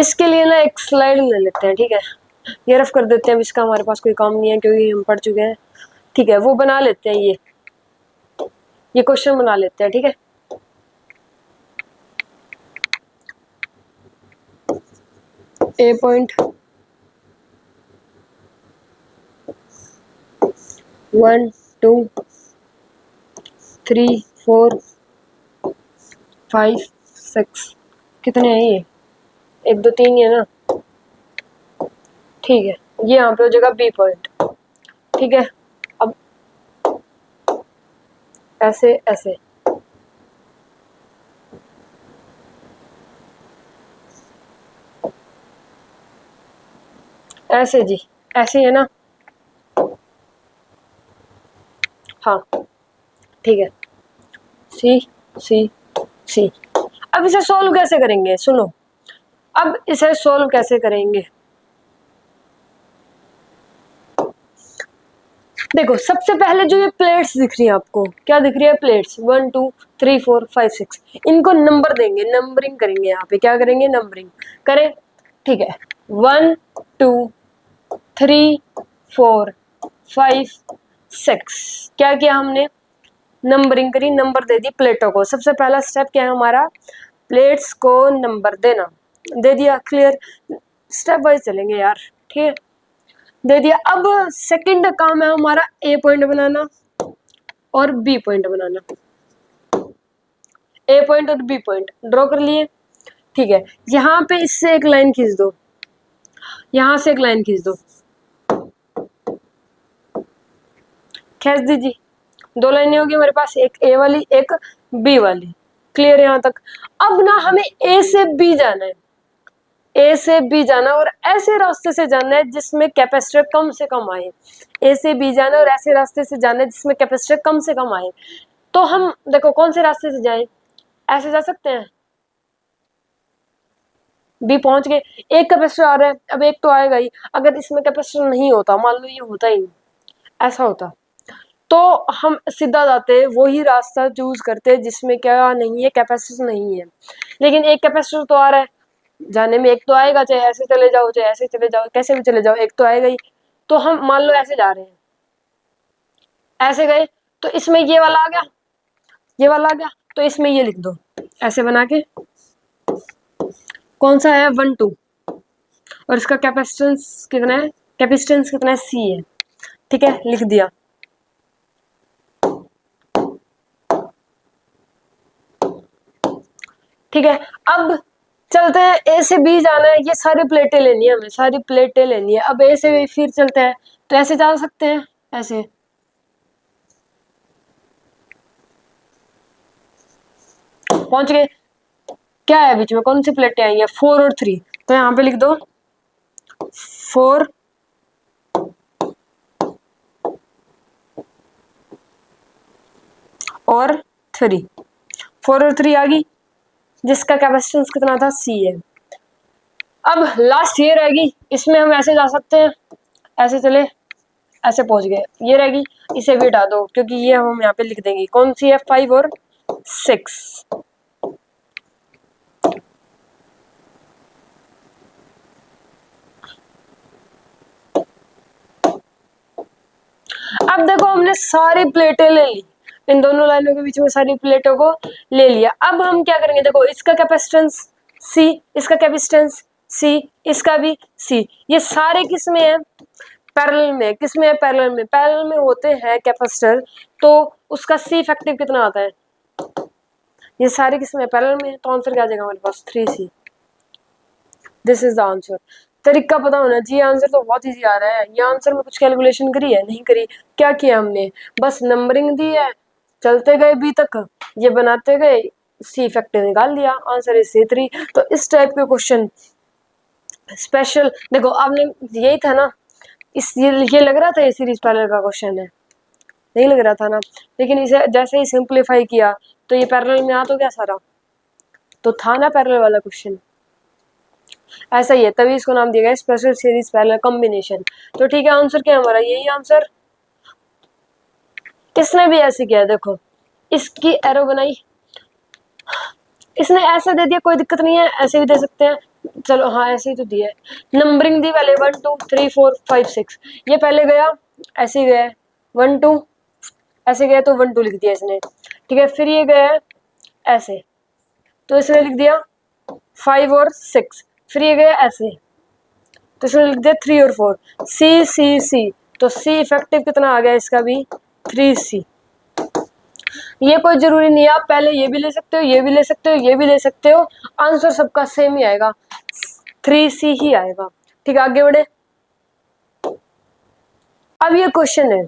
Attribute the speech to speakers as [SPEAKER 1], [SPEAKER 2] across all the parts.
[SPEAKER 1] इसके लिए ना एक स्लाइड ले लेते हैं, ठीक है, ये रफ कर देते हैं, इसका हमारे पास कोई काम नहीं है क्योंकि हम पढ़ चुके हैं, ठीक है, वो बना लेते हैं, ये क्वेश्चन बना लेते हैं, ठीक है। ए पॉइंट 1 2 3 4 5 6 कितने हैं ये, 1 2 3 है ना, ठीक है, ये यहाँ पे हो जाएगा बी पॉइंट, ठीक है। अब ऐसे ऐसे ऐसे जी, ऐसे है ना, हाँ ठीक है, सी सी सी। अब इसे सोल्व कैसे करेंगे, सुनो, अब इसे सोल्व कैसे करेंगे, देखो सबसे पहले जो ये प्लेट्स दिख रही है आपको, क्या दिख रही है, प्लेट्स 1 2 3 4 5 6, इनको नंबर देंगे, नंबरिंग करेंगे, यहाँ पे क्या करेंगे, नंबरिंग करें, ठीक है, 1 2 3 4 5 6, क्या किया हमने, नंबरिंग करी, नंबर दे दी प्लेटों को। सबसे पहला स्टेप क्या है हमारा, प्लेट्स को नंबर देना, दे दिया, क्लियर, स्टेप वाइज चलेंगे यार, ठीक है, दे दिया। अब सेकंड काम है हमारा ए पॉइंट बनाना और बी पॉइंट बनाना, ए पॉइंट और बी पॉइंट ड्रॉ कर लिए, ठीक है, यहाँ पे इससे एक लाइन खींच दो, यहाँ से एक लाइन खींच दो, खींच दीजिए, 2 लाइनें होगी हमारे पास, एक ए वाली एक बी वाली, क्लियर यहाँ तक। अब ना हमें ए से बी जाना है, ए से बी जाना और ऐसे रास्ते से जाना है जिसमें कैपेसिटर कम से कम आए, ए से बी जाना और ऐसे रास्ते से जाना है जिसमें कैपेसिटर कम से कम आए। तो हम देखो कौन से रास्ते से जाएं, ऐसे जा सकते हैं, बी पहुंच गए, एक कैपेसिटर आ रहा है, अब एक तो आएगा ही, अगर इसमें कैपेसिटर नहीं होता, मान लो ये होता ही ऐसा होता, तो हम सीधा जाते, वही रास्ता चूज करते जिसमें क्या नहीं है, कैपेसिटर नहीं है, लेकिन एक कैपेसिटर तो आ रहा है, जाने में एक तो आएगा, चाहे ऐसे चले जाओ चाहे ऐसे चले जाओ, कैसे भी चले जाओ एक तो आएगा ही। तो हम मान लो ऐसे जा रहे हैं, ऐसे गए, तो इसमें ये वाला आ गया, ये वाला आ गया, तो इसमें ये लिख दो ऐसे बना के, कौन सा है 1 2, और इसका कैपेसिटेंस कितना है, कैपेसिटेंस कितना है, सी है, ठीक है, लिख दिया। ठीक है, अब चलते हैं, ए से बी जाना है, ये सारी प्लेटें लेनी है हमें, सारी प्लेटें लेनी है, अब ए से फिर चलते हैं, तो ऐसे जा सकते हैं, ऐसे पहुंच गए, क्या है बीच में, कौन सी प्लेटें आई है, 4 और 3, तो यहाँ पे लिख दो 4 और 3, 4 और 3 आ गई, जिसका कैपेसिटेंस कितना था, सी है। अब लास्ट ये रहेगी, इसमें हम ऐसे जा सकते हैं, ऐसे चले, ऐसे पहुंच गए, ये रहेगी, इसे भी हटा दो क्योंकि ये हम यहाँ पे लिख देंगे, कौन सी है, 5 और 6। अब देखो हमने सारी प्लेटें ले ली, इन दोनों लाइनों के बीच में सारी प्लेटों को ले लिया। अब हम क्या करेंगे, देखो इसका कैपेसिटेंस सी, इसका कैपेसिटेंस सी, इसका भी सी, ये सारे किस में है, पैरेलल में, किस में है, पैरेलल में, पैरेलल में होते हैं कैपेसिटर, तो उसका सी इफेक्टिव कितना आता है, ये सारे किस में है, पैरेलल में, तो आंसर क्या आ जाएगा हमारे पास, 3C। This is the answer. तरीका पता होना चाहिए, आंसर तो बहुत इजी आ रहा है, ये आंसर में कुछ कैलकुलेशन करी है, नहीं करी, क्या किया हमने, बस नंबरिंग दी है, चलते गए बी तक, ये बनाते गए, सी फैक्टर निकाल दिया, आंसर इज C3। तो इस टाइप के क्वेश्चन स्पेशल, देखो आपने यही था ना, इस ये लग रहा था ये सीरीज पैरेलल का क्वेश्चन है, नहीं लग रहा था ना, लेकिन इसे जैसे ही सिंप्लीफाई किया तो ये पैरेलल में आ तो गया सारा, तो था ना पैरेलल वाला क्वेश्चन, ऐसा ही है, तभी इसको नाम दिया गया स्पेशल सीरीज पैरेलल कॉम्बिनेशन। तो ठीक है, आंसर क्या है हमारा, यही आंसर। इसने भी ऐसे किया, देखो इसकी एरो बनाई, इसने ऐसा दे दिया, कोई दिक्कत नहीं है, ऐसे भी दे सकते हैं, चलो हाँ ऐसे ही तो दिया है। नंबरिंग दी पहले 1 2 3 4 5 6, ये पहले गया ऐसे ही गया 1 2, ऐसे गया तो 1 2 लिख दिया इसने, ठीक है। फिर ये गया ऐसे तो इसने लिख दिया 5 और 6, फिर ये गया ऐसे तो इसने लिख दिया 3 और 4, सी सी सी, तो सी इफेक्टिव कितना आ गया इसका भी 3C। ये कोई जरूरी नहीं है, आप पहले ये भी ले सकते हो, ये भी ले सकते हो, ये भी ले सकते हो, आंसर सबका सेम ही आएगा, 3C ही आएगा, ठीक है। आगे बढ़े। अब ये क्वेश्चन है,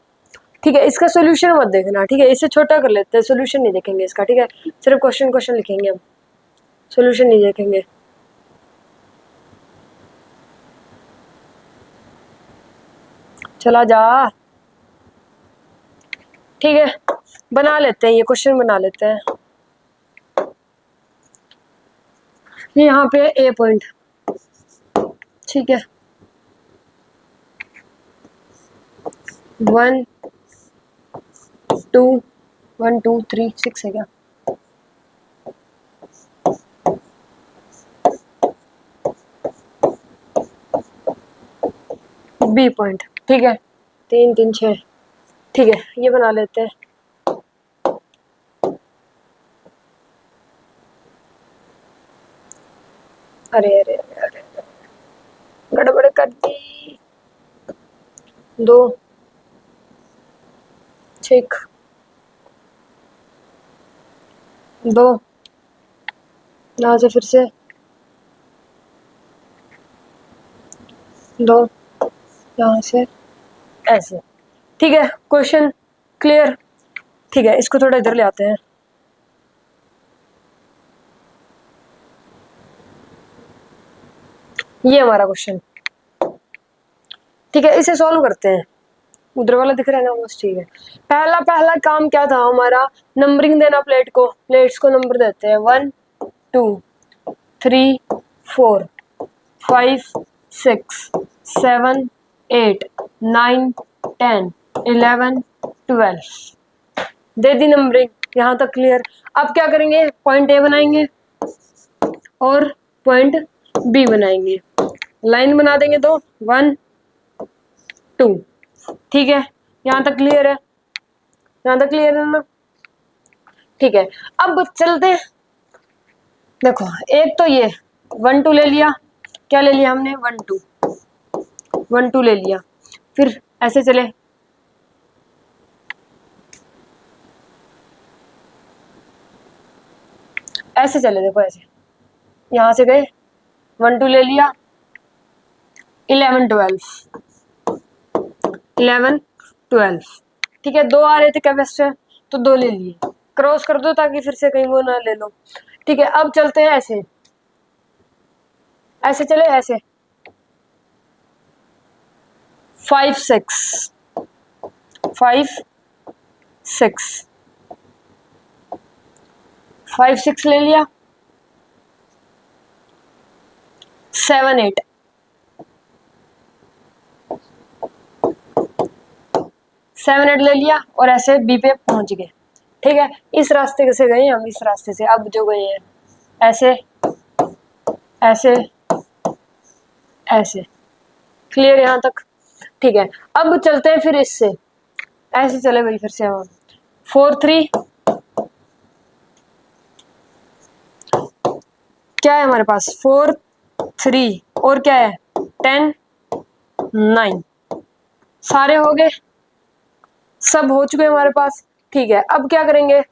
[SPEAKER 1] ठीक है, इसका सोल्यूशन मत देखना, ठीक है, इसे छोटा कर लेते हैं, सोल्यूशन नहीं देखेंगे इसका, ठीक है, सिर्फ क्वेश्चन लिखेंगे हम, सोल्यूशन नहीं देखेंगे। चला जा, ठीक है, बना लेते हैं, ये क्वेश्चन बना लेते हैं। यहाँ पे ए पॉइंट, ठीक है, 1 2 1 2 3 6 है क्या, बी पॉइंट, ठीक है, 3 3 6, ठीक है, ये बना लेते हैं। अरे अरे अरे अरे गड़बड़ कर दी, 2 6 2, यहाँ से फिर से 2, यहाँ से ऐसे, ठीक है, क्वेश्चन क्लियर, ठीक है, इसको थोड़ा इधर ले आते हैं। ये हमारा क्वेश्चन, ठीक है, इसे सॉल्व करते हैं। उधर वाला दिख रहा है ना, बस ठीक है। पहला काम क्या था हमारा, नंबरिंग देना प्लेट को, प्लेट्स को नंबर देते हैं 1 2 3 4 5 6 7 8 9 10 11 12, दे दी नंबरिंग, यहाँ तक क्लियर। अब क्या करेंगे, पॉइंट ए बनाएंगे और पॉइंट बी बनाएंगे, लाइन बना देंगे तो 1 2, ठीक है, यहाँ तक क्लियर है, यहाँ तक क्लियर है ना, ठीक है। अब चलते हैं, देखो एक तो ये 1 2 ले लिया, क्या ले लिया हमने 1 2 1 2 ले लिया, फिर ऐसे चले, ऐसे चले, देखो ऐसे, यहाँ से गए 1 2 ले लिया, 11 12, ठीक है, 2 आ रहे थे कैपेसिटर तो 2 ले लिए, क्रॉस कर दो ताकि फिर से कहीं वो ना ले लो, ठीक है। अब चलते हैं ऐसे, ऐसे चले ऐसे 5 6 5 6 5 6 ले लिया, 7 8 7 8 ले लिया और ऐसे बी पे पहुंच गए, ठीक है। इस रास्ते से गए हम, इस रास्ते से अब जो गए हैं ऐसे ऐसे ऐसे, क्लियर यहाँ तक, ठीक है। अब चलते हैं फिर इससे, ऐसे चले भाई फिर से हम 4 3, क्या है हमारे पास 4 3 और क्या है 10 9, सारे हो गए, सब हो चुके हमारे पास, ठीक है। अब क्या करेंगे,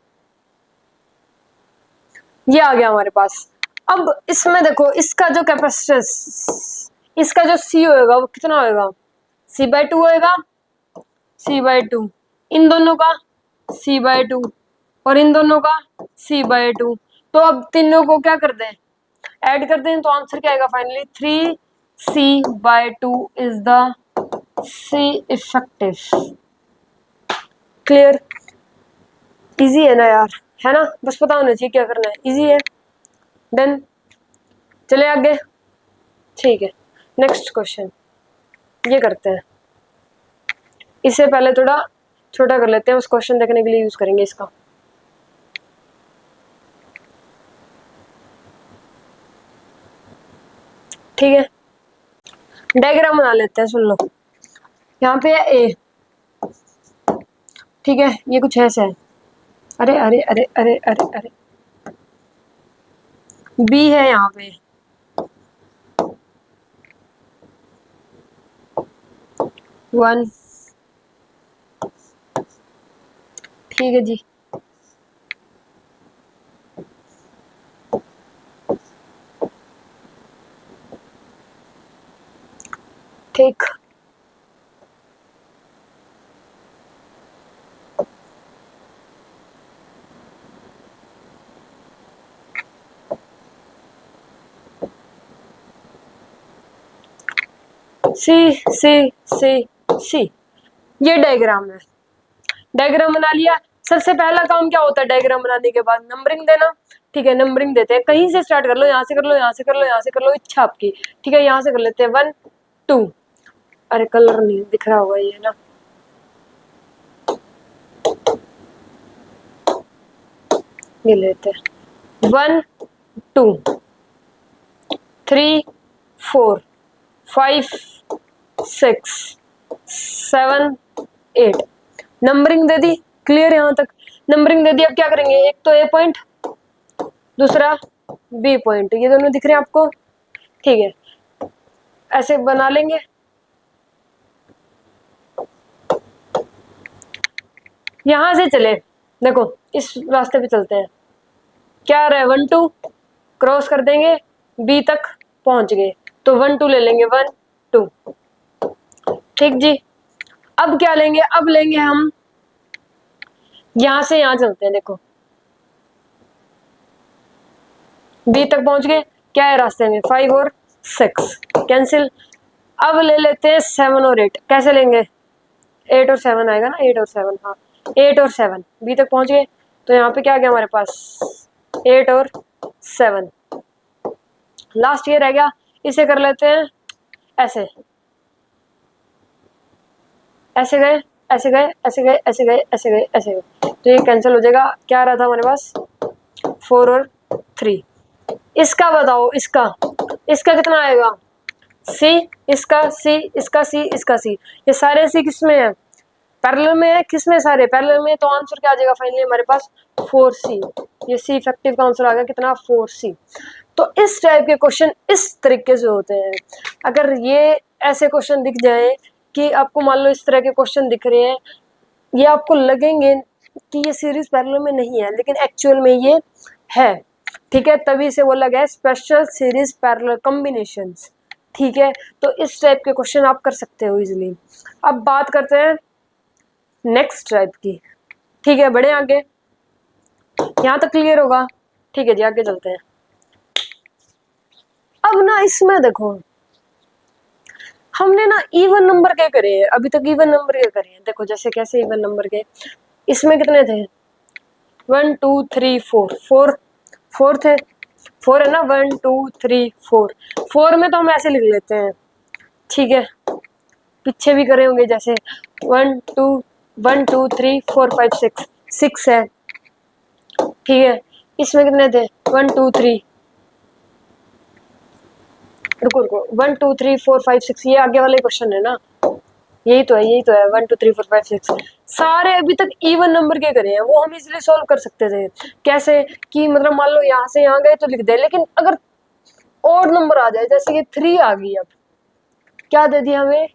[SPEAKER 1] ये आ गया हमारे पास। अब इसमें देखो इसका जो कैपेसिटेंस, इसका जो सी होएगा वो कितना होएगा, C/2 होएगा, C/2, इन दोनों का C/2 और इन दोनों का C/2, तो अब तीनों को क्या कर दें, ऐड कर दें, तो आंसर क्या आएगा finally 3C/2 is the C effective. Clear, easy है ना यार, है ना, बस पता होना चाहिए क्या करना है, इजी है, डन। चले आगे, ठीक है, नेक्स्ट क्वेश्चन ये करते हैं, इसे पहले थोड़ा छोटा कर लेते हैं, उस क्वेश्चन देखने के लिए यूज करेंगे इसका। ठीक है, डायग्राम बना लेते हैं, सुन लो। यहाँ पे है ए, ठीक है, ये कुछ ऐसा है, अरे अरे अरे अरे अरे अरे, बी है यहाँ पे, वन, ठीक है जी। ठीक, सी सी सी सी, ये डायग्राम है। डायग्राम बना लिया। सबसे पहला काम क्या होता है डायग्राम बनाने के बाद? नंबरिंग देना। ठीक है, नंबरिंग देते हैं, कहीं से स्टार्ट कर लो, यहाँ से कर लो, यहाँ से कर लो, यहाँ से कर लो, इच्छा आपकी। ठीक है, यहाँ से कर लेते हैं 1 2, अरे कलर नहीं दिख रहा होगा ये ना, ये लेते हैं 1 2 3 4 5 6 7 8, नंबरिंग दे दी। क्लियर यहाँ तक? नंबरिंग दे दी। अब क्या करेंगे, एक तो ए पॉइंट, दूसरा बी पॉइंट, ये दोनों दिख रहे हैं आपको? ठीक है, ऐसे बना लेंगे। यहां से चले, देखो इस रास्ते पे चलते हैं। क्या रहा है, 1 2 क्रॉस कर देंगे, बी तक पहुंच गए, तो 1 2 ले लेंगे, 1 2। ठीक जी। अब क्या लेंगे, अब लेंगे हम यहां से यहां चलते हैं। देखो बी तक पहुंच गए, क्या है रास्ते में, 5 और 6 कैंसिल। अब ले लेते हैं 7 और 8, कैसे लेंगे, 8 और 7 आएगा ना, 8 और 7, हाँ 8 और 7 बी तक पहुंच गए, तो यहाँ पे क्या गया हमारे पास, 8 और 7। लास्ट ये रह गया, इसे कर लेते हैं ऐसे, ऐसे गए, ऐसे गए, ऐसे गए, ऐसे गए, ऐसे गए, ऐसे गए, तो ये कैंसिल हो जाएगा। क्या रहा था हमारे पास, 4 और 3। इसका बताओ, इसका कितना आएगा, सी, इसका सी, इसका सी, इसका सी, ये सारे सी किस में है, पैरेलल में है। किस में, सारे पैरेलल में, तो आंसर क्या आ जाएगा फाइनली हमारे पास, 4C। ये सी इफेक्टिव का आंसर आ गया कितना, 4C। तो इस टाइप के क्वेश्चन इस तरीके से होते हैं। अगर ये ऐसे क्वेश्चन दिख जाए कि आपको मान लो इस तरह के क्वेश्चन दिख रहे हैं, ये आपको लगेंगे कि ये सीरीज पैरेलल में नहीं है, लेकिन एक्चुअल में ये है। ठीक है, तभी इसे बोला गया स्पेशल सीरीज पैरेलल कॉम्बिनेशंस। ठीक है, तो इस टाइप के क्वेश्चन आप कर सकते हो इजीली। अब बात करते हैं नेक्स्ट टाइप की। ठीक है, बढ़े आगे, यहां तक क्लियर होगा? ठीक है जी, आगे चलते हैं। अब ना इसमें देखो, हमने ना इवन नंबर के करे हैं, अभी तक इवन नंबर के करे हैं। देखो जैसे कैसे इवन नंबर के, इसमें कितने थे, 1 2 3 4, 4 थे, 4 है ना, 1 2 3 4। 4 में तो हम ऐसे लिख लेते हैं। ठीक है, पीछे भी करे होंगे जैसे 1 2 1 2 3 4 5 6, 6 है। ठीक है, इसमें कितने थे, 1 2 3, रुको रुको, 1 2 3 4 5 6, ये आगे वाले क्वेश्चन है ना, यही तो है, यही तो है, 1 2 3 4 5 6। सारे अभी तक इवन नंबर के करे हैं, वो हम इजीली सॉल्व कर सकते थे। कैसे कि मतलब मान लो यहाँ से यहाँ गए तो लिख दे, लेकिन अगर ऑड नंबर आ जाए, जैसे कि 3 आ गई, अब क्या दे दिया हमें,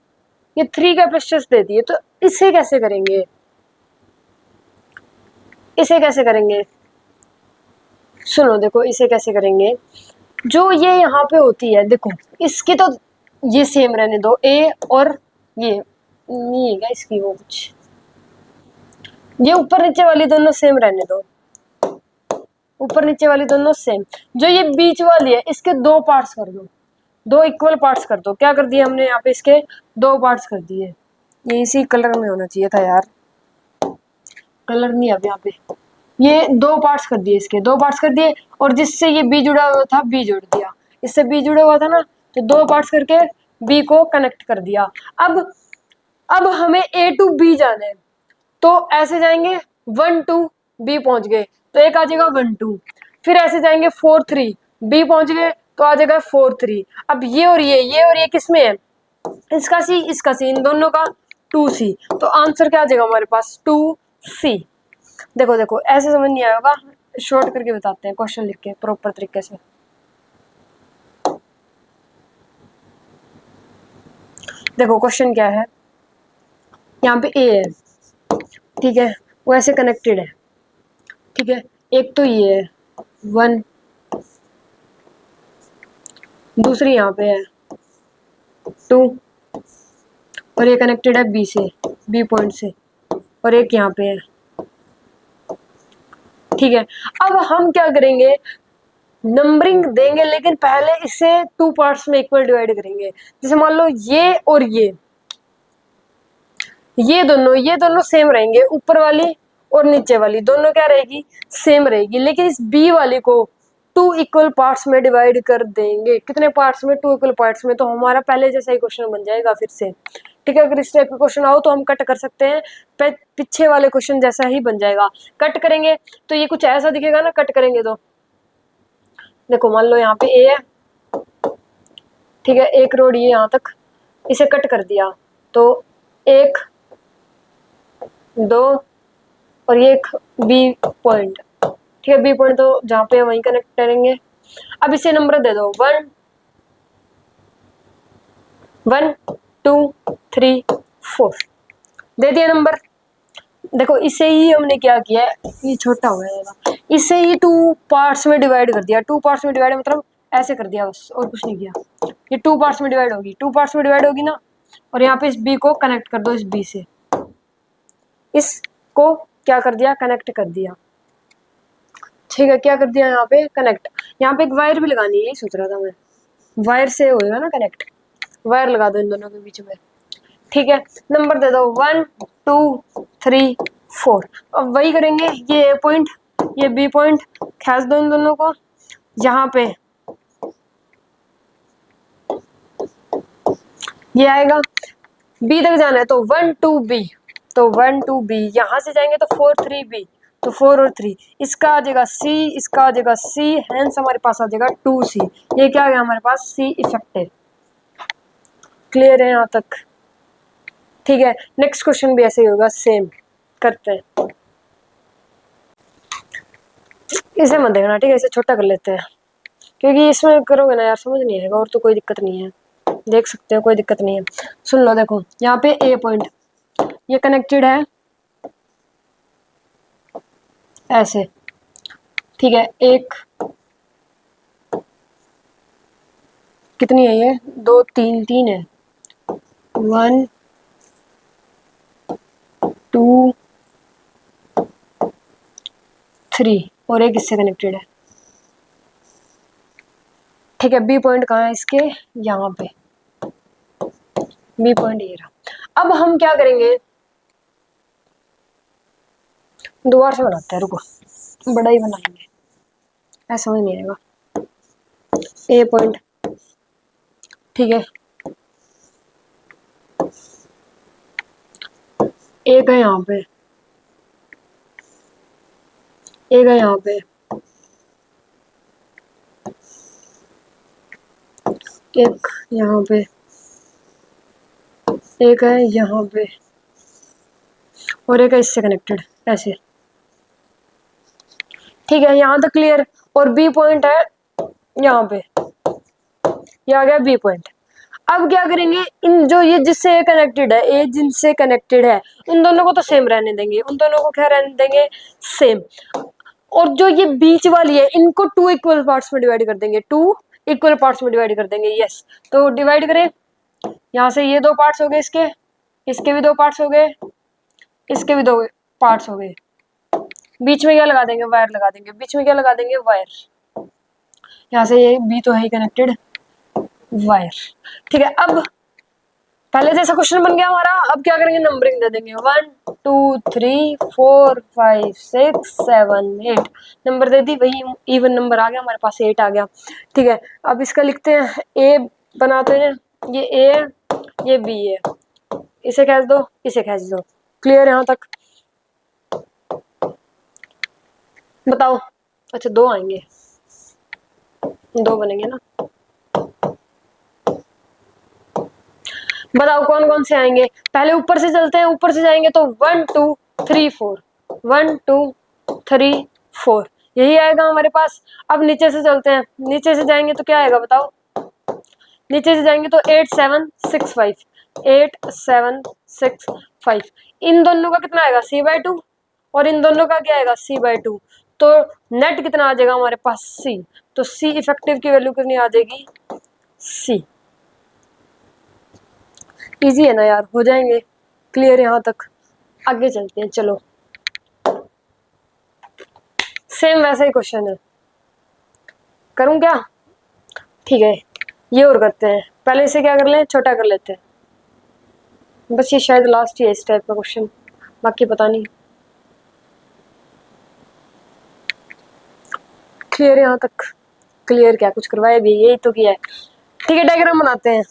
[SPEAKER 1] ये 3 कैपेसिटर्स दे दिए, तो इसे कैसे करेंगे, इसे कैसे करेंगे, सुनो देखो इसे कैसे करेंगे। जो ये यहाँ पे होती है, देखो इसकी तो ये सेम रहने दो, ए और ये नहीं है क्या इसकी, वो कुछ ये ऊपर नीचे वाली दोनों सेम रहने दो, ऊपर नीचे वाली दोनों सेम। जो ये बीच वाली है, इसके 2 पार्ट्स कर दो, 2 इक्वल पार्ट्स कर दो। क्या कर दिया हमने यहाँ पे, इसके 2 पार्ट्स कर दिए। ये इसी कलर में होना चाहिए था यार, कलर नहीं है अब यहाँ पे। ये 2 पार्ट्स कर दिए, इसके 2 पार्ट्स कर दिए, और जिससे ये बी जुड़ा हुआ था, बी जोड़ दिया, इससे बी जुड़ा हुआ था ना, तो 2 पार्ट्स करके बी को कनेक्ट कर दिया। अब हमें ए टू बी जाना है, तो ऐसे जाएंगे 1 2 बी पहुंच गए, तो एक आ जाएगा 1 2। फिर ऐसे जाएंगे 4 3 बी पहुंच गए, तो आ जाएगा 4 3। अब ये और ये किसमें है, इसका सी इसका सी, इन दोनों का 2C। तो आंसर क्या आ जाएगा हमारे पास 2C। देखो देखो ऐसे समझ नहीं आएगा, शॉर्ट करके बताते हैं क्वेश्चन लिख के प्रॉपर तरीके से। देखो क्वेश्चन क्या है, यहाँ पे ए है, ठीक है, वो ऐसे कनेक्टेड है, ठीक है, एक तो ये है 1, दूसरी यहाँ पे है 2, और ये कनेक्टेड है बी से, बी पॉइंट से, और एक यहाँ पे है, ठीक है। अब हम क्या करेंगे, नंबरिंग देंगे, लेकिन पहले इसे 2 पार्ट्स में इक्वल डिवाइड करेंगे। जैसे मान लो ये और ये दोनों सेम रहेंगे, ऊपर वाली और नीचे वाली दोनों क्या रहेगी, सेम रहेगी, लेकिन इस बी वाली को 2 इक्वल पार्ट्स में डिवाइड कर देंगे। कितने पार्ट्स में, 2 इक्वल पार्ट्स में। तो हमारा पहले जैसा ही क्वेश्चन बन जाएगा फिर से, ठीक है। अगर इस टाइप का क्वेश्चन आओ तो हम कट कर सकते हैं, पीछे वाले क्वेश्चन जैसा ही बन जाएगा। कट करेंगे तो ये कुछ ऐसा दिखेगा ना, कट करेंगे तो देखो मान लो यहाँ पे ए है, ठीक है, एक रोड ये यहाँ तक, इसे कट कर दिया तो 1 2 और ये एक बी पॉइंट, ठीक है, बी पॉइंट तो जहाँ पे वहीं कनेक्ट करेंगे। अब इसे नंबर दे दो 1 1 2 3 4, दे दिया नंबर। देखो इसे ही हमने क्या किया है, ये छोटा हो गया, इसे ही 2 पार्ट्स में डिवाइड कर दिया। 2 पार्ट्स में डिवाइड मतलब ऐसे कर दिया बस, और कुछ नहीं किया। ये 2 पार्ट्स में डिवाइड होगी, 2 पार्ट्स में डिवाइड होगी ना, और यहाँ पे इस बी को कनेक्ट कर दो, इस बी से इसको क्या कर दिया, कनेक्ट कर दिया, ठीक है। क्या कर दिया यहाँ पे, कनेक्ट। यहाँ पे एक वायर भी लगानी है, यही सोच रहा था मैं, वायर से होएगा ना कनेक्ट, वायर लगा दो इन दोनों के बीच में, ठीक है। नंबर दे दो 1 2 3 4। अब वही करेंगे, ये ए पॉइंट ये बी पॉइंट, खींच दो इन दोनों को, यहाँ पे ये आएगा, बी तक जाना है तो 1 2 बी, तो 1 2 बी, यहाँ से जाएंगे तो 4 3 बी, तो 4 और 3, इसका आ जाएगा सी, इसका आ जाएगा सी, हेंस हमारे पास आ जाएगा 2C। ये क्या आ गया हमारे पास, सी इफेक्टिव। क्लियर है यहाँ तक, ठीक है। नेक्स्ट क्वेश्चन भी ऐसे ही होगा, सेम करते हैं। इसे मत देखना, ठीक है, इसे छोटा कर लेते हैं, क्योंकि इसमें करोगे ना यार समझ नहीं आएगा, और तो कोई दिक्कत नहीं है, देख सकते हो कोई दिक्कत नहीं है। सुन लो, देखो यहाँ पे ए पॉइंट ये कनेक्टेड है ऐसे, ठीक है, एक कितनी है, ये 2 3 3 है, 1 2 3, और एक इससे कनेक्टेड है, ठीक है। बी पॉइंट कहाँ है इसके, यहाँ पे बी पॉइंट ये रहा। अब हम क्या करेंगे, दोबारा से बनाते हैं, रुको, बड़ा ही बनाएंगे, ऐसा समझ नहीं आएगा। ए पॉइंट, ठीक है, एक है यहाँ पे, एक है यहाँ पे, एक यहाँ पे, एक है यहाँ पे, और एक है इससे कनेक्टेड ऐसे, ठीक है, यहाँ तक क्लियर। और बी पॉइंट है यहाँ पे, ये आ गया बी पॉइंट। अब क्या करेंगे, इन जो ये जिससे कनेक्टेड है, ए जिनसे कनेक्टेड है, उन दोनों को तो सेम रहने देंगे, उन दोनों को क्या रहने देंगे, सेम। और जो ये बीच वाली है, इनको 2 इक्वल पार्ट्स में डिवाइड कर देंगे, 2 इक्वल पार्ट्स में डिवाइड कर देंगे, यस। तो डिवाइड करें, यहाँ से ये 2 पार्ट्स हो गए, इसके भी 2 पार्ट्स हो गए, इसके भी 2 पार्ट्स हो गए। बीच में क्या लगा देंगे, वायर लगा देंगे, बीच में क्या लगा देंगे, वायर। यहाँ से ये बी तो है ही कनेक्टेड, वायर, ठीक है। अब पहले जैसा क्वेश्चन बन गया हमारा, अब क्या करेंगे, नंबरिंग दे देंगे 1 2 3 4 5 6 7 8, नंबर दे दी, वही इवन नंबर आ गया हमारे पास, 8 आ गया, ठीक है। अब इसका लिखते हैं, ए बनाते हैं, ये ए है, ये बी है, इसे खींच दो, इसे खींच दो। क्लियर यहाँ तक, बताओ। अच्छा 2 आएंगे, दो बनेंगे ना। बताओ कौन कौन से आएंगे। पहले ऊपर से चलते हैं, ऊपर से जाएंगे तो 1 2 3 4, 1 2 3 4 यही आएगा हमारे पास। अब नीचे से चलते हैं, नीचे से जाएंगे तो क्या आएगा बताओ। नीचे से जाएंगे तो 8 7 6 5, 8 7 6 5। इन दोनों का कितना आएगा c/2, और इन दोनों का क्या आएगा c/2। तो नेट कितना आ जाएगा हमारे पास c। तो c इफेक्टिव की वैल्यू कितनी आ जाएगी c। इजी है ना यार, हो जाएंगे क्लियर यहाँ तक। आगे चलते हैं, चलो सेम वैसा ही क्वेश्चन है, करूं क्या। ठीक है, ये और करते हैं। पहले इसे क्या कर लें, छोटा कर लेते हैं। बस ये शायद लास्ट ही है इस टाइप का क्वेश्चन, बाकी पता नहीं। क्लियर यहाँ तक। क्लियर क्या, कुछ करवाया भी यही तो किया है। ठीक है, डायग्राम बनाते हैं,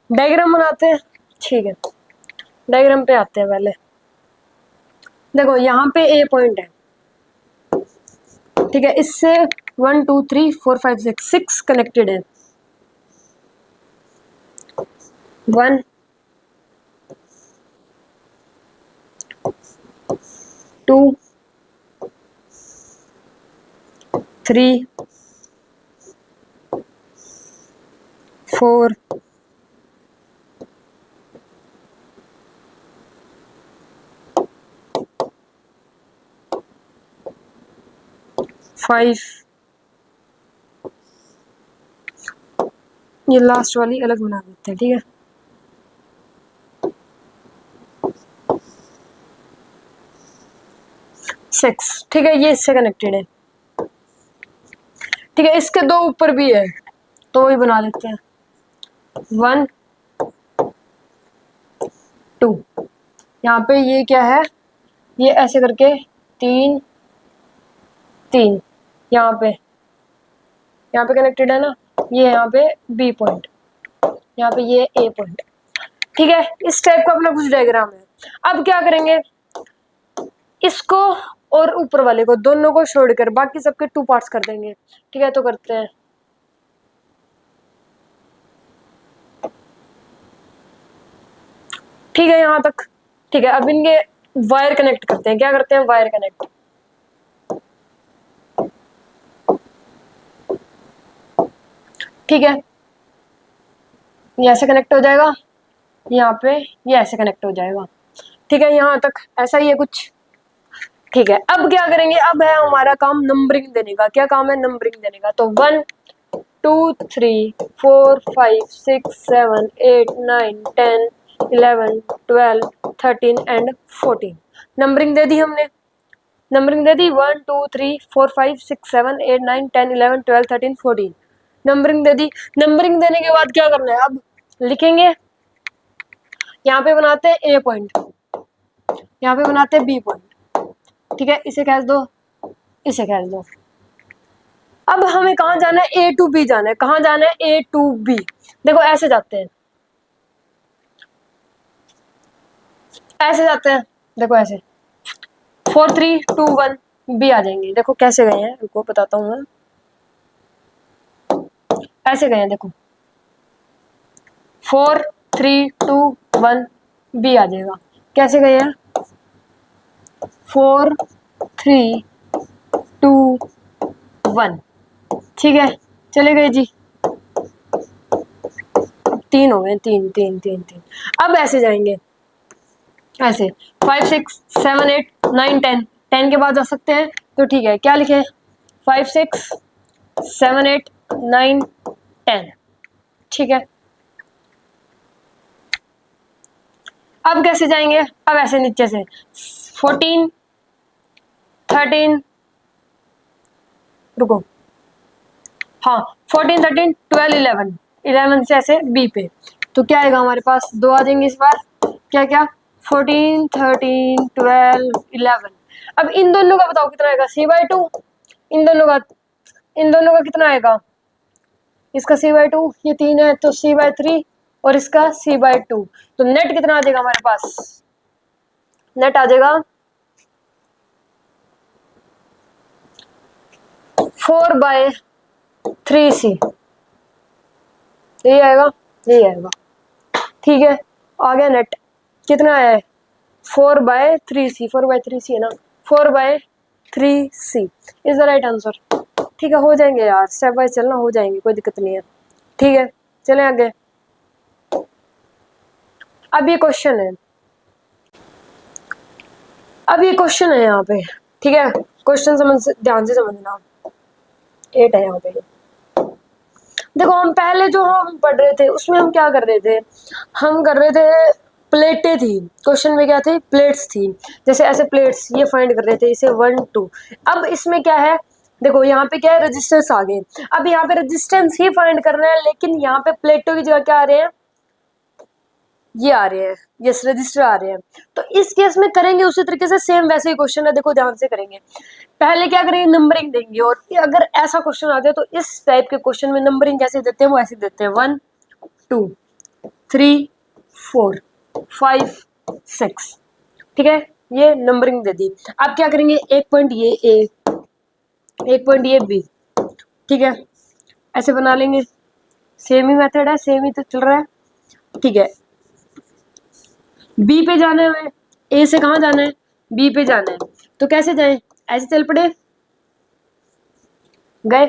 [SPEAKER 1] डायग्राम बनाते हैं। ठीक है, डायग्राम पे आते हैं। पहले देखो यहाँ पे ए पॉइंट है, ठीक है। इससे 1 2 3 4 5 6 कनेक्टेड है। 1 2 3 4 5। ये लास्ट वाली अलग बना देते हैं, ठीक है। सिक्स, ठीक है, ये इससे कनेक्टेड है। ठीक है, इसके दो ऊपर भी है तो वही बना लेते हैं। 1 2, यहाँ पे ये क्या है, ये ऐसे करके 3 3 यहाँ पे कनेक्टेड है ना। ये यहाँ पे बी पॉइंट, यहाँ पे ये ए पॉइंट। ठीक है, इस टाइप का अपना कुछ डायग्राम है। अब क्या करेंगे, इसको और ऊपर वाले को दोनों को छोड़कर बाकी सबके 2 पार्ट्स कर देंगे। ठीक है, तो करते हैं। ठीक है यहाँ तक। ठीक है, अब इनके वायर कनेक्ट करते हैं। क्या करते हैं, वायर कनेक्ट। ठीक है, ये ऐसे कनेक्ट हो जाएगा, यहाँ पे ये ऐसे कनेक्ट हो जाएगा। ठीक है, यहाँ तक ऐसा ही है कुछ। ठीक है, अब क्या करेंगे, अब है हमारा काम नंबरिंग देने का। क्या काम है, नंबरिंग देने का। तो 1 2 3 4 5 6 7 8 9 10 11 12 13 एंड 14 नंबरिंग दे दी हमने। नंबरिंग दे दी 1 2 3 4 5 6 7 8 9 10 11 12 13 14 नंबरिंग दे दी। नंबरिंग देने के बाद क्या करना है, अब लिखेंगे। यहाँ पे बनाते हैं ए पॉइंट, यहाँ पे बनाते हैं बी पॉइंट। ठीक है, इसे खींच दो, इसे खींच दो। अब हमें कहाँ जाना है, ए टू बी जाना है। कहाँ जाना है, ए टू बी। देखो ऐसे जाते हैं, ऐसे जाते हैं। देखो ऐसे 4 3 2 1 बी आ जाएंगे। देखो कैसे गए हैं, रुको बताता हूँ मैं। ऐसे गए हैं, देखो 4 3 2 1 बी आ जाएगा। कैसे गए हैं, 4 3 2 1। ठीक है, चले गए जी। 3 हो गए, 3 3 3 3। अब ऐसे जाएंगे, ऐसे 5 6 7 8 9 10 10 के बाद जा सकते हैं। तो ठीक है, क्या लिखे, 5 6 7 8 9 10। ठीक है, अब कैसे जाएंगे, अब ऐसे नीचे से 14 13, रुको, हाँ 14 13 12 11 11 से ऐसे बी पे। तो क्या आएगा हमारे पास, 2 आ जाएंगे इस बार। क्या क्या, 14 13 12 11। अब इन दोनों का बताओ कितना आएगा, c/2। इन दोनों का कितना आएगा, इसका c/2, ये 3 है तो c/3, और इसका c/2। तो नेट कितना आ जाएगा हमारे पास, नेट आ जाएगा 4/3c, यही आएगा, यही आएगा। ठीक है, आ गया नेट, कितना आया है 4/3c, 4/3c है ना, 4/3c is the right answer. ठीक है, हो जाएंगे यार, स्टेप बाय चलना, हो जाएंगे, कोई दिक्कत नहीं है। ठीक है, चलें आगे। अब ये क्वेश्चन है, अब ये क्वेश्चन है यहाँ पे। ठीक है, क्वेश्चन ध्यान से समझना। 8 है यहाँ पे। देखो, हम पहले जो हम पढ़ रहे थे उसमें हम क्या कर रहे थे, हम कर रहे थे प्लेटें थी, क्वेश्चन में क्या थे, प्लेट्स थी, जैसे ऐसे प्लेट्स ये फाइंड कर रहे थे, इसे 1 2। अब इसमें क्या है, देखो यहाँ पे क्या है, रजिस्टर्स आ गए। अब यहाँ पे रेजिस्टेंस ही फाइंड करना है, लेकिन यहाँ पे प्लेटों की जगह क्या आ रहे हैं, ये आ रहे हैं, यस रजिस्टर आ रहे हैं। तो इस केस में करेंगे उसी तरीके से, सेम वैसे ही क्वेश्चन है, देखो ध्यान से करेंगे। पहले क्या करेंगे, नंबरिंग देंगे, और अगर ऐसा क्वेश्चन आ जाए तो इस टाइप के क्वेश्चन में नंबरिंग कैसे देते हैं, वो ऐसे देते हैं 1 2 3 4 5 6। ठीक है, ये नंबरिंग दे दी। अब क्या करेंगे, एक पॉइंट ये ए, एक पॉइंट ये बी। ठीक है, ऐसे बना लेंगे, सेम ही मेथड है, सेम ही तो चल रहा है। ठीक है, बी पे जाना है, ए से कहाँ जाना है, बी पे जाना है, तो कैसे जाए, ऐसे चल पड़े, गए,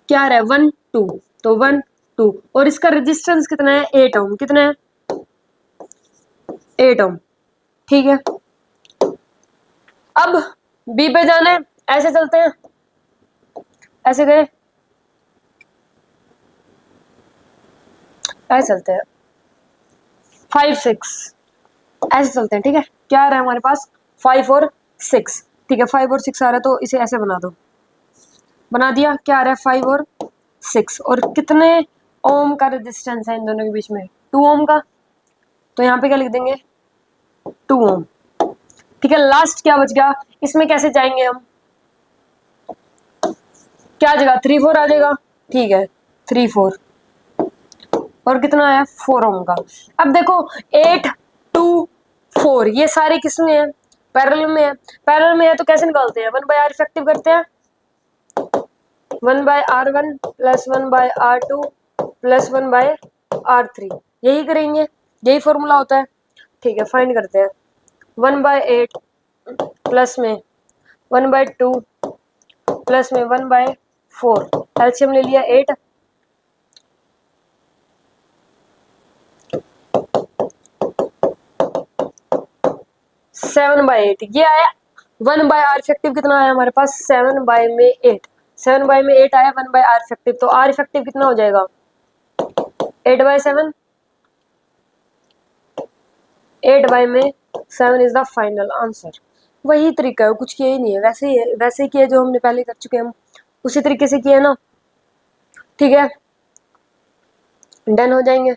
[SPEAKER 1] क्या रहा है 1 2, तो 1 2, और इसका रेजिस्टेंस कितना है 8 ओम, कितना है 8 ओम। ठीक है, अब बी पे जाना है, ऐसे चलते हैं, ऐसे गए, ऐसे चलते हैं 5 6, ऐसे चलते हैं। ठीक है, क्या आ रहा है हमारे पास 5 और 6। ठीक है, 5 और 6 आ रहा है, तो इसे ऐसे बना दो, बना दिया, क्या आ रहा है 5 और 6, और कितने ओम का रेजिस्टेंस है इन दोनों के बीच में, 2 ओम का, तो यहाँ पे क्या लिख देंगे 2 ओम। ठीक है, लास्ट क्या बच गया, इसमें कैसे जाएंगे हम, क्या जगह 3 4 आ जाएगा। ठीक है, 3 4, और कितना आया 4 ओम का। अब देखो 8 2 4 ये सारे किसमें है, पैरेलल में है, पैरेलल में है तो कैसे निकालते हैं, 1/r इफेक्टिव करते हैं, 1/r1 plus 1/r2 plus 1/r3, यही करेंगे, यही फॉर्मूला होता है। ठीक है, फाइंड करते हैं, 1/8 प्लस में 1/2 प्लस में 1/4, एलसीएम ले लिया 8, सेवन बाई 8 ये आया, 1/r इफेक्टिव कितना आया हमारे पास 7/8, 7/8 आया 1/r इफेक्टिव, तो r इफेक्टिव कितना हो जाएगा 8/7, 8/7 इज द फाइनल आंसर। वही तरीका है, कुछ किया ही नहीं है, वैसे ही है, वैसे ही किया जो हमने पहले कर चुके हैं, हम उसी तरीके से किया ना। ठीक है, डन हो जाएंगे।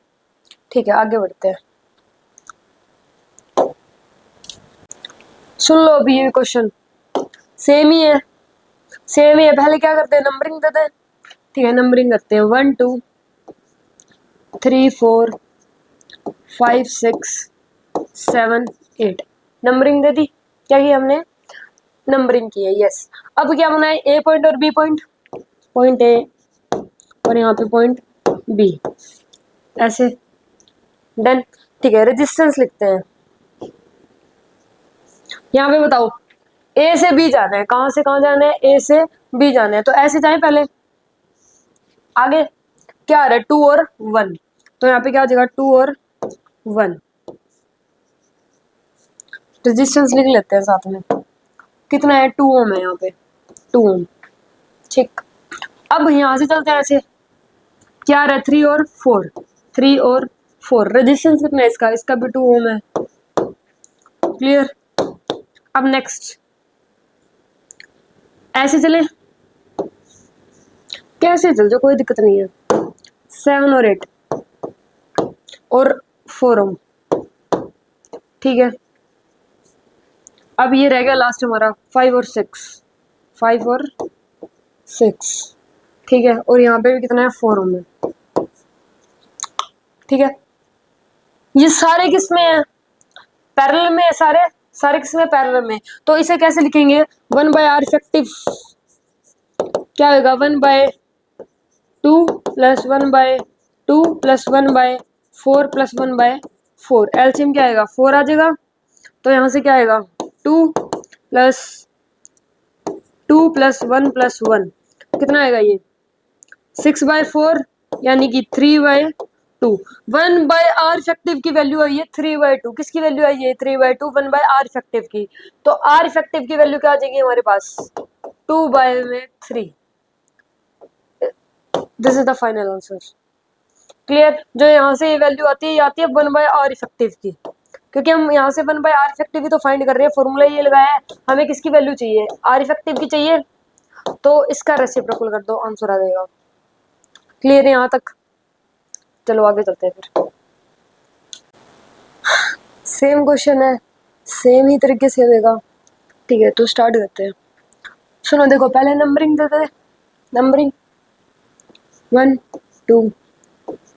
[SPEAKER 1] ठीक है, आगे बढ़ते हैं, सुन लो अभी ये क्वेश्चन, सेम ही है, सेम ही है। पहले क्या करते हैं, नंबरिंग देते हैं। ठीक है, नंबरिंग करते हैं 1 2 3 4 5 6 7 8, नंबरिंग दे दी, क्या किया हमने, नंबरिंग की है, यस। अब क्या बनाए, ए पॉइंट और बी पॉइंट, पॉइंट ए और यहाँ पे पॉइंट बी, ऐसे, डन। ठीक है, रेजिस्टेंस लिखते हैं, यहाँ पे बताओ ए से बी जाना है, कहाँ से कहाँ जाना है, ए से बी जाना है, तो ऐसे जाए पहले, आगे क्या आ रहा है 2 और 1, तो यहाँ पे क्या हो जाएगा 2 और 1, रेजिस्टेंस लिख लेते हैं साथ में, कितना है 2 ओम है यहाँ पे, 2 ओम। ठीक, अब यहाँ से चलते हैं ऐसे, क्या आ रहा है 3 और 4, 3 और 4, रेजिस्टेंस कितना है इसका, इसका भी 2 ओम है, क्लियर। अब नेक्स्ट ऐसे चले, कैसे चल जो कोई दिक्कत नहीं है, 7 और 8 और 4 ओम। ठीक है, अब ये रह गया लास्ट हमारा 5 और 6, 5 और 6। ठीक है, और यहाँ पे भी कितना है 4 ओम है। ठीक है, ये सारे किस में है, पैरेलल में है, सारे सारे किस में पैरेलल में, तो इसे कैसे लिखेंगे 1/r इफेक्टिव, क्या होगा 1/2 प्लस 1/2 प्लस 1/4 प्लस 1/4। एलसीएम क्या आएगा 4 आ जाएगा। तो यहाँ से क्या आएगा 2 प्लस 1 कितना आएगा ये 6/4 यानी कि 3/2। 1/r इफेक्टिव की वैल्यू आई है 3/2। किसकी वैल्यू आई है 3/2 1/r इफेक्टिव की। तो r इफेक्टिव की वैल्यू क्या आ जाएगी हमारे पास 2/3। This is the final answer. Clear. जो यहाँ से ये वैल्यू आती है ये आती है 1/r इफेक्टिव की, क्योंकि हम यहाँ से 1/r इफेक्टिव ही तो फाइंड कर रहे हैं। फॉर्मूला ये लगाया है, हमें किसकी वैल्यू चाहिए r इफेक्टिव की चाहिए। तो इसका रेसिप्रोकल कर दो, आंसर आ जाएगा। क्लियर है यहाँ तक। चलो आगे चलते हैं फिर। सेम क्वेश्चन है, सेम ही तरीके से होगा। ठीक है तो स्टार्ट करते हैं। सुनो देखो पहले नंबरिंग देते हैं। नंबरिंग 1 2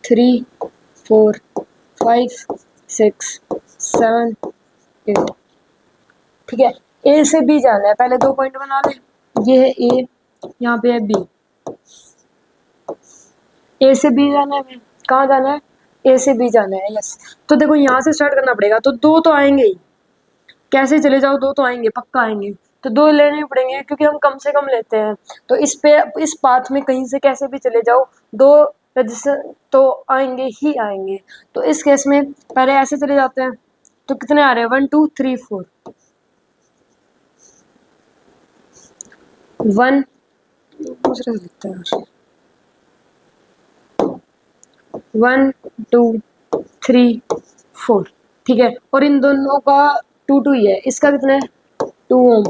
[SPEAKER 1] 3 4 5 6 7 8। ठीक है ए से बी जाना है, पहले 2 पॉइंट बना ले। ये है ए, यहाँ पे है बी। ए से बी जाना है, कहाँ जाना है ए से बी जाना है। यस तो देखो यहाँ से स्टार्ट करना पड़ेगा। तो 2 तो आएंगे ही, कैसे चले जाओ 2 तो आएंगे, पक्का आएंगे। तो 2 लेने ही पड़ेंगे क्योंकि हम कम से कम लेते हैं। तो इस पाथ में कहीं से कैसे भी चले जाओ 2 रजिस्टर तो आएंगे ही आएंगे। तो इस केस में पहले ऐसे चले जाते हैं। तो कितने आ रहे हैं 1 2 3 4 1 दूसरे से लिखते हैं 1 2 3 4। ठीक है और इन दोनों का 2 2 ही है। इसका कितना है 2 ओम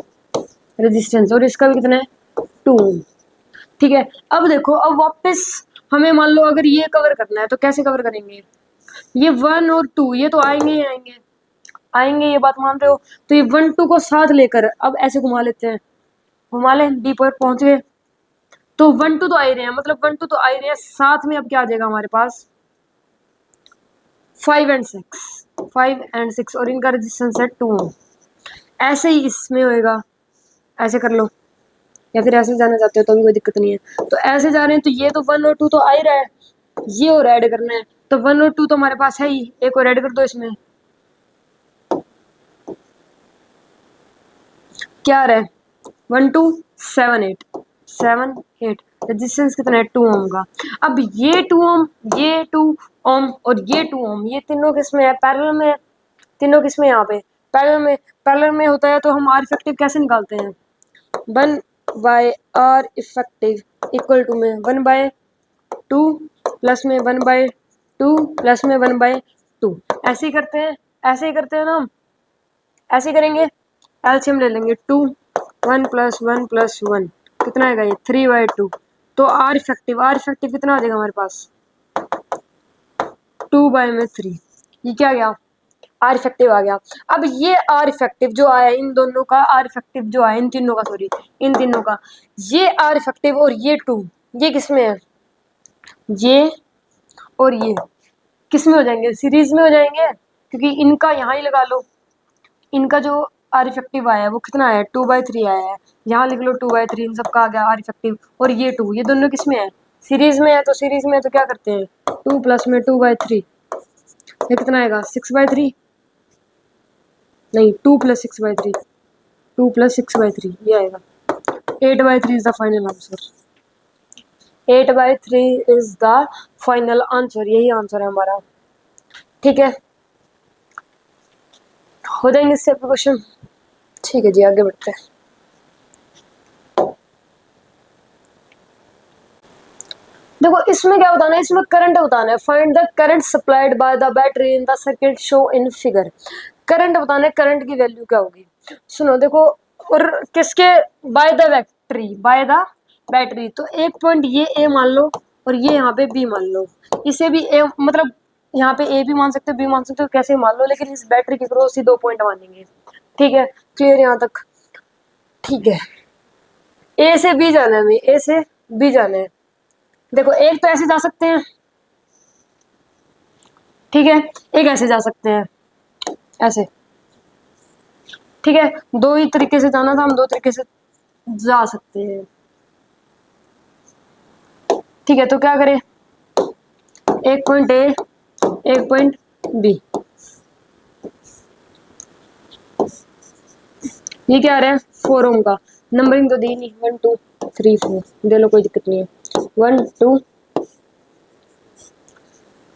[SPEAKER 1] रेजिस्टेंस और इसका भी कितना है 2 ओम। ठीक है अब देखो अब वापस हमें मान लो अगर ये कवर करना है तो कैसे कवर करेंगे। ये 1 और 2 ये तो आएंगे ही आएंगे, आएंगे ये बात मान रहे हो। तो ये 1 2 को साथ लेकर अब ऐसे घुमा लेते हैं, घुमा ले डी पर पहुंच गए। तो 1 2 तो आ ही रहे हैं, मतलब 1 2 तो आ ही रहे हैं, साथ में अब क्या आ जाएगा हमारे पास 5 एंड 6 और इनका रेजिस्टेंस है 2 ओम। ऐसे ही इसमें होएगा, ऐसे कर लो या फिर ऐसे जाना चाहते हो तो भी कोई दिक्कत नहीं है। तो ऐसे जा रहे हैं तो ये तो 1 और 2 तो आ ही रहा है, ये और ऐड करना है। तो 1 और 2 तो हमारे पास है ही, एक और ऐड कर दो इसमें। क्या आ रहा है 1 2 7 8 रेजिस्टेंस कितना है 2 ओम का। अब ये 2 ओम ये 2 ओम और ये 2 ओम ये तीनों किसमें है पैरेलल में है। तीनों किसमें यहाँ पे पैरेलल में होता है। तो हम आर इफेक्टिव कैसे निकालते हैं 1/r इफेक्टिव इक्वल टू में 1/2 प्लस में 1/2 प्लस में 1/2। ऐसे ही करते हैं, ऐसे ही करते हैं ना हम, ऐसे ही करेंगे। एलसीएम ले लेंगे 2 1 + 1 + 1 कितना आएगा ये 3/2। तो आर इफेक्टिव कितना आ जाएगा हमारे पास 2/3। ये क्या गया आर इफेक्टिव आ गया। अब ये आर इफेक्टिव जो आया इन दोनों का आर इफेक्टिव जो आया इन तीनों का सॉरी इन तीनों का ये आर इफेक्टिव और ये 2 ये किसमें है ये और ये किसमें हो जाएंगे सीरीज में हो जाएंगे, क्योंकि इनका यहाँ ही लगा लो। इनका जो आर इफेक्टिव आया है वो कितना आया है 2/3 आया है। यहाँ लिख लो 2/3 इन सबका आ गया आर इफेक्टिव। और ये 2 ये दोनों किसमें है सीरीज में है। तो सीरीज में तो क्या करते हैं 2 प्लस में 2/3 ये कितना आएगा 6/3 नहीं 2 + 6/3 2 + 6/3 ये आएगा 8/3 is the final answer. 8/3 is the final answer, यही आंसर है हमारा। ठीक है हो जाएंगे इससे क्वेश्चन। ठीक है जी आगे बढ़ते हैं। देखो इसमें क्या बताना है, इसमें करंट बताना है। Find the current supplied by the battery in the circuit show in figure. Current बताना है, करंट की वैल्यू क्या होगी। सुनो देखो और किसके बाय द बैटरी। तो एक पॉइंट ये ए मान लो और ये यहाँ पे बी मान लो। इसे भी ए मतलब यहाँ पे ए भी मान सकते हो बी मान सकते हो कैसे मान लो, लेकिन इस बैटरी के क्रॉस ही 2 पॉइंट मानेंगे। ठीक है क्लियर यहाँ तक। ठीक है ए से बी जाना है, हमें ए से बी जाना है। देखो एक तो ऐसे जा सकते हैं, ठीक है एक ऐसे जा सकते हैं ऐसे। ठीक है 2 ही तरीके से जाना था, हम 2 तरीके से जा सकते हैं। ठीक है, तो क्या करें, एक पॉइंट ए, एक पॉइंट बी। ये क्या आ रहा है, 4 ओम का। नंबरिंग तो दी नहीं, 1 2 3 4 दे लो, कोई दिक्कत नहीं है। 1 2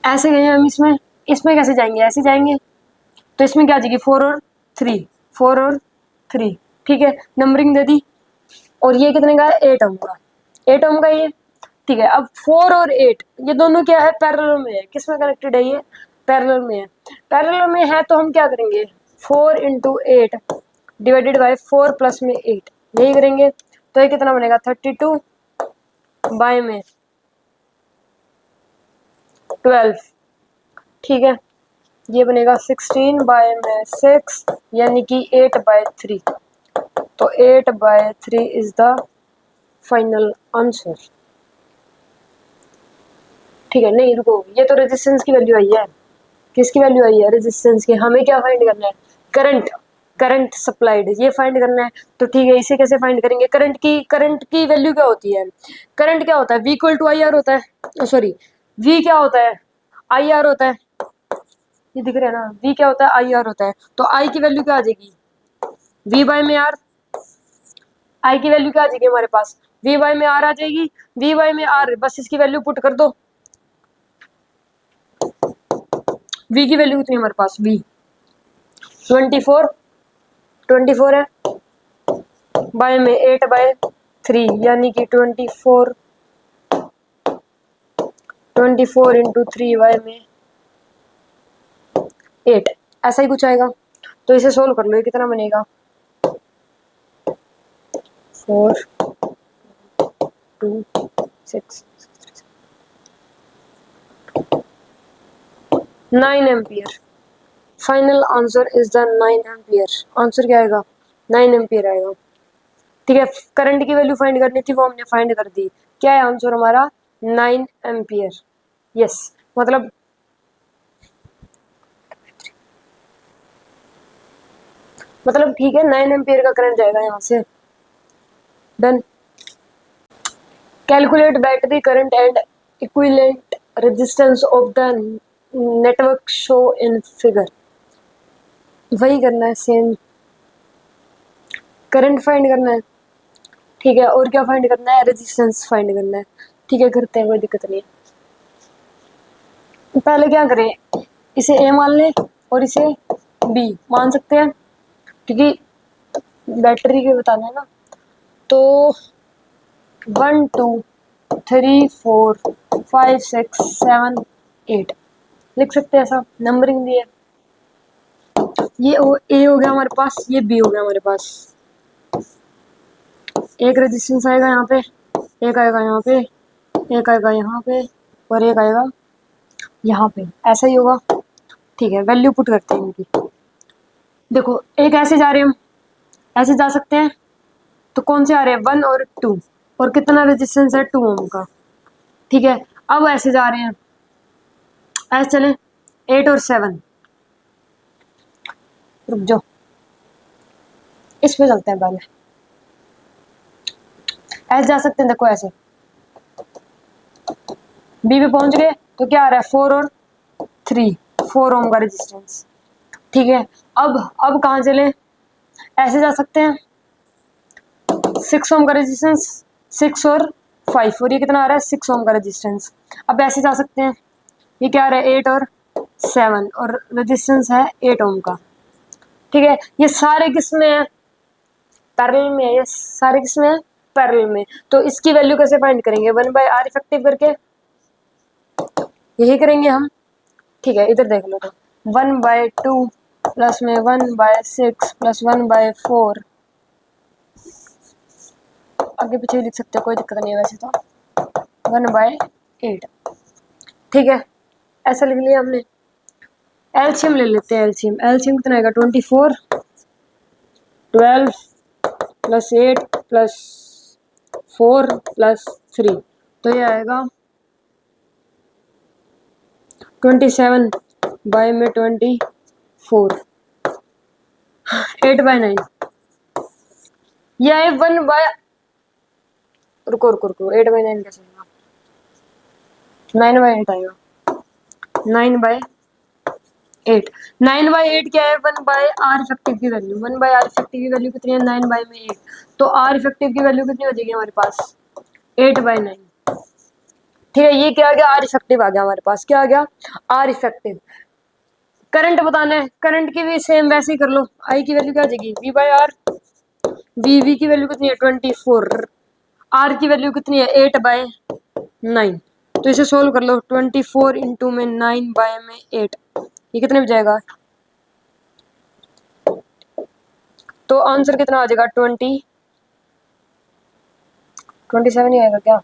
[SPEAKER 1] ऐसे गए हम इसमें, इसमें कैसे जाएंगे, ऐसे जाएंगे, तो इसमें क्या आ जाएगी, 4 और 3, 4 और 3। ठीक है, नंबरिंग दे दी। और ये कितने का है, 8 ओम का, 8 ओम का ये। ठीक है, अब 4 और 8 ये दोनों क्या है, पैरेलल में है। किस में कनेक्टेड है, ये पैरेलल में है। पैरेलल में है तो हम क्या करेंगे, 4 इंटू 8 डिवाइडेड बाई 4 प्लस में 8, यही करेंगे। तो ये कितना बनेगा, 32 बाय में 12। ठीक है, ये बनेगा 16 बाय में 6, यानी कि 8 बाय 3। तो 8 by 3 is the final answer. ठीक है, नहीं रुको, ये तो रेजिस्टेंस की वैल्यू आई है। किसकी वैल्यू आई है, रेजिस्टेंस की। हमें क्या फाइंड करना है, करंट, करंट सप्लाइड, ये फाइंड करना है। तो ठीक है, इसे कैसे फाइंड करेंगे, करंट की वैल्यू क्या होती है, करंट क्या होता है, V equal to I R होता है, सॉरी V क्या होता है, आई आर होता है। ये दिख रहा है ना, V क्या होता है, आई आर होता है। तो I की वैल्यू क्या आ जाएगी, V बाय में R। I की वैल्यू क्या आ जाएगी हमारे पास, V बाय में R आ जाएगी। V बाय में R, बस इसकी वैल्यू पुट कर दो। V की वैल्यू कितनी है हमारे पास, V 24 है, बाय में 8 बाय 3, यानी कि 24 इंटू 3 बाय में 8, ऐसा ही कुछ आएगा। तो इसे सोल्व कर लो, ये कितना बनेगा, 4 2 6 9 ampere. Final answer is the 9 ampere. Answer क्या आएगा, 9 एम्पियर आएगा। ठीक है, करंट की वैल्यू फाइंड करनी थी, वो हमने फाइंड कर दी। क्या है आंसर हमारा, 9 एम्पियर। यस, मतलब ठीक है, 9 एम्पियर का करंट जाएगा यहाँ से। Done. Calculate battery current and equivalent resistance of the network show in figure. वही करना है, सेम करंट फाइंड करना है। ठीक है, और क्या फाइंड करना है, रेजिस्टेंस फाइंड करना है। ठीक है, करते हैं, कोई दिक्कत नहीं है। पहले क्या करें, इसे ए मान लें और इसे बी मान सकते हैं, क्योंकि बैटरी के बताना है ना। तो 1 2 3 4 5 6 7 8 लिख सकते हैं, ऐसा नंबरिंग दी है। ये ए हो गया हमारे पास, ये बी हो गया हमारे पास। एक रेजिस्टेंस आएगा यहाँ पे, एक आएगा यहाँ पे, एक आएगा यहाँ पे, और एक आएगा यहाँ पे, ऐसा ही होगा। ठीक है, वैल्यू पुट करते हैं इनकी। देखो, एक ऐसे जा रहे हैं हम, ऐसे जा सकते हैं। तो कौन से आ रहे हैं, 1 और 2, और कितना रेजिस्टेंस है, 2 ओम का। ठीक है, अब ऐसे जा रहे हैं, ऐसे चले, 8 और 7। रुक जाओ, इस पे चलते हैं पहले। ऐसे जा सकते हैं, देखो ऐसे बी पे पहुंच गए। तो क्या आ रहा है, 4 और 3, 4 ओम का रेजिस्टेंस। ठीक है, अब कहाँ चले, ऐसे जा सकते हैं, 6 ओम का रेजिस्टेंस, 6 और 5, और ये कितना आ रहा है, 6 ओम का रेजिस्टेंस। अब ऐसे जा सकते हैं, ये क्या आ रहा है, 8 और 7, और रेजिस्टेंस है 8 ओम का। ठीक है, ये सारे किस में है, पैरेलल में है, ये सारे किस में है, पैरेलल में। तो इसकी वैल्यू कैसे फाइंड करेंगे, 1 बाय आर इफेक्टिव करके, यही करेंगे हम। ठीक है, इधर देख लो, तो 1 बाय 2 प्लस में 1 बाय 6 प्लस 1 बाय 4, आगे पीछे लिख सकते हो, कोई दिक्कत नहीं है वैसे तो, 1 बाय 8। ठीक है, ऐसा लिख लिया हमने। एलसीएम ले लेते हैं, एलसीएम एलसीएम कितना आएगा, 24 12 प्लस 8 प्लस 4 प्लस 3, तो ये आएगा 27 बाय में 24, 8 बाय 9। यह है 1 बाय, रुको रुको रुको, 8 बाय 9 कैसे होगा, 9/8 आएगा, 9/8। 9/8 क्या है? 1/r इफेक्टिव की वैल्यू। 1/r इफेक्टिव की वैल्यू कितनी है? 9/8। तो r इफेक्टिव की वैल्यू कितनी हो जाएगी हमारे पास? 8/9। ठीक है, ये क्या आ गया? आर इफेक्टिव आ गया हमारे पास। क्या आ गया? Are effective. करंट बताना है, करंट की भी सेम वैसे ही कर लो। आई की वैल्यू क्या आ जाएगी? V/R। वी की वैल्यू कितनी है? 24। आर की वैल्यू कितनी है? 8/9। तो इसे सोल्व कर लो। 24 इंटू में 9/8, ये कितने में जाएगा? तो आंसर कितना आ जाएगा? 27 ही आएगा क्या?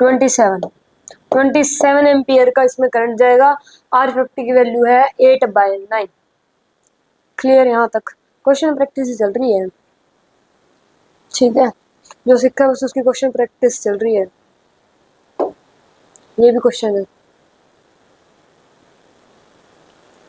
[SPEAKER 1] 27 एम्पियर का इसमें करंट जाएगा। आर 50 की वैल्यू है 8/9। क्लियर यहाँ तक? क्वेश्चन प्रैक्टिस चल रही है, ठीक है। जो सीखा है बस उसकी क्वेश्चन प्रैक्टिस चल रही है। ये भी क्वेश्चन है।